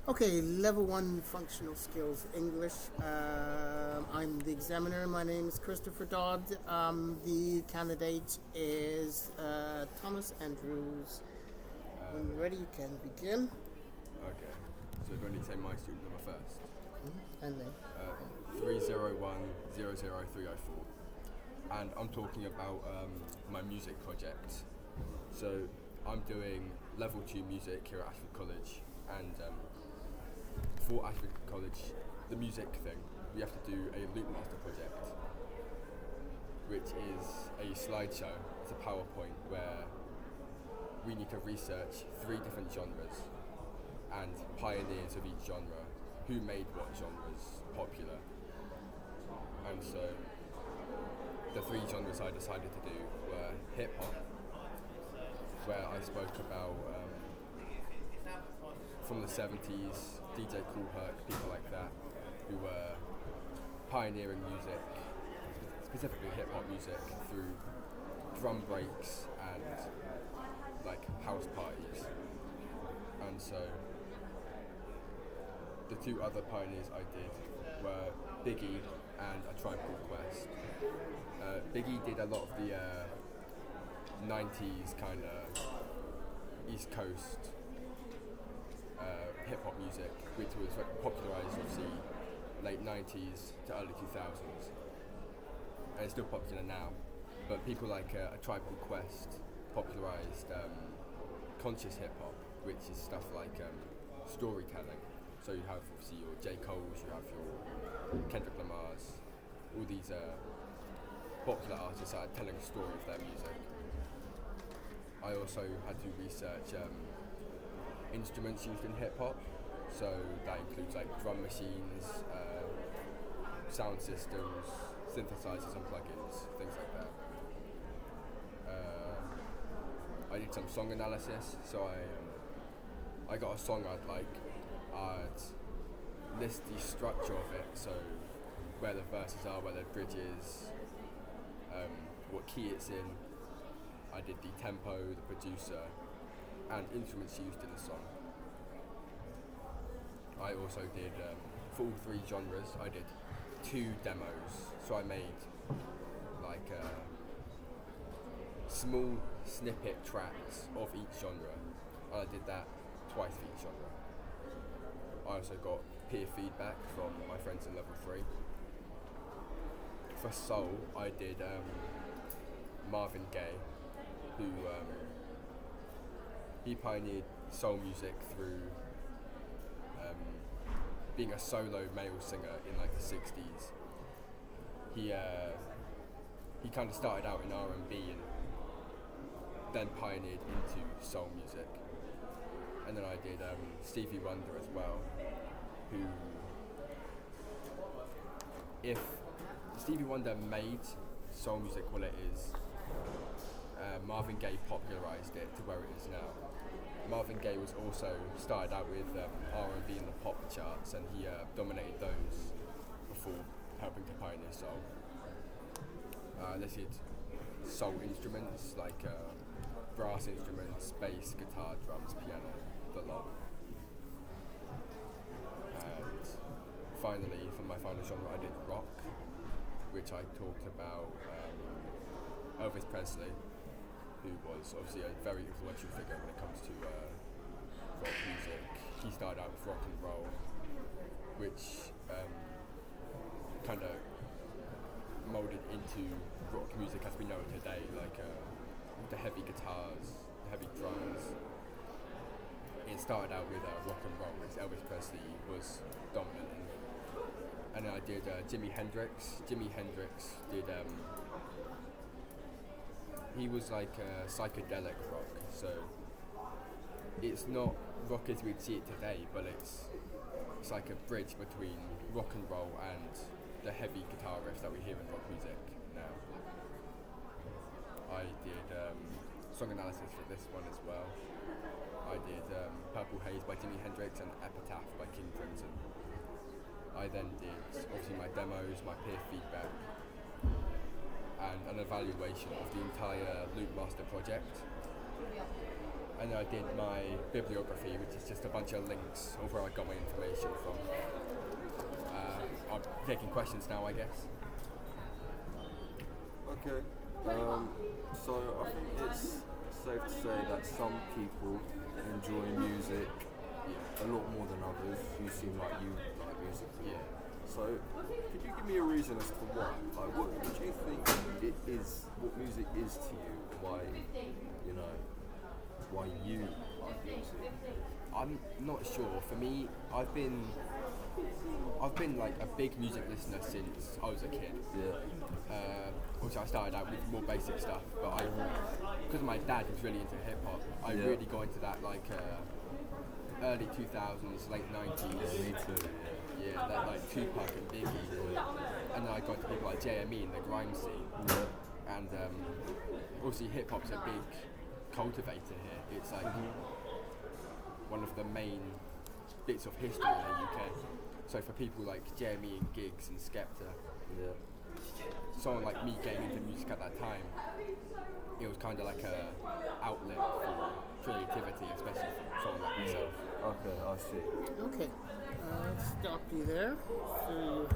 Okay, level one functional skills English. I'm the examiner. My name is Christopher Dodd. The candidate is Thomas Andrews. When you're ready, you can begin. Okay. So do I need to say my student number first? And then, 301-00304. And I'm talking about my music project. So I'm doing level 2 music here at Ashford College, and for Ashford College, the music thing, we have to do a Loop Master project, which is a slideshow. It's a PowerPoint where we need to research 3 different genres and pioneers of each genre, who made what genres popular. And so the 3 genres I decided to do were hip hop, where I spoke about from the 70s, DJ Kool Herc, people like that, who were pioneering music, specifically hip hop music, through drum breaks and like house parties. And so the 2 other pioneers I did were Biggie and A Tribe Called Quest. Biggie did a lot of the 90s kind of East Coast hip hop music, which was popularised obviously late 90s to early 2000s, and it's still popular now. But people like A Tribe Called Quest popularised conscious hip hop, which is stuff like storytelling. So you have obviously your J. Cole's, you have your Kendrick Lamar's, all these popular artists that are telling a story of their music. I also had to research instruments used in hip hop, so that includes like drum machines, sound systems, synthesizers and plugins, things like that. I did some song analysis, so I got a song I'd like. I'd list the structure of it, so where the verses are, where the bridge is, what key it's in. I did the tempo, the producer, and instruments used in the song. I also did, for all 3 genres, I did 2 demos. So I made like small snippet tracks of each genre, and I did that twice for each genre. I also got peer feedback from my friends in level 3. For soul, I did Marvin Gaye, who he pioneered soul music through being a solo male singer in like the 60s. He kind of started out in R&B and then pioneered into soul music. And then I did Stevie Wonder as well, who, if Stevie Wonder made soul music what it is, Marvin Gaye popularised it to where it is now. Marvin Gaye was also started out with R&B in the pop charts, and he dominated those before helping to pioneer soul. They did soul instruments like brass instruments, bass, guitar, drums, piano, the lot. And finally, for my final genre, I did rock, which I talked about Elvis Presley, who was obviously a very influential figure when it comes to rock music. He started out with rock and roll, which kind of moulded into rock music as we know it today, like the heavy guitars, the heavy drums. It started out with rock and roll, because Elvis Presley was dominant in. And then I did Jimi Hendrix. Jimi Hendrix did he was like psychedelic rock, so it's not rock as we'd see it today, but it's like a bridge between rock and roll and the heavy guitar riffs that we hear in rock music now. I did song analysis for this one as well. I did Purple Haze by Jimi Hendrix and Epitaph by King Crimson. I then did obviously my demos, my peer feedback, and an evaluation of the entire Loop Master project. and then I did my bibliography, which is just a bunch of links of where I got my information from. I'm taking questions now, I guess. Okay. So I think it's safe to say that some people enjoy music a lot more than others. You seem like you like music. Yeah. So could you give me a reason as to why? Like, what do you think it is? What music is to you? Why, why you like music? I'm not sure. For me, I've been like a big music listener since I was a kid. Yeah. Obviously, I started out with more basic stuff, but because my dad was really into hip hop, I Yeah. really got into that like early 2000s, late 90s. Me too. Yeah, that like Tupac and Biggie, and then I got to people like JME and the grime scene, Yeah. and obviously hip hop's a big cultivator here. It's like one of the main bits of history in the UK. So for people like Jeremy and Giggs and Skepta, Yeah. someone like me getting into music at that time, it was kind of like a outlet for creativity, especially for someone like myself. Okay, I see. Okay, stop you there. So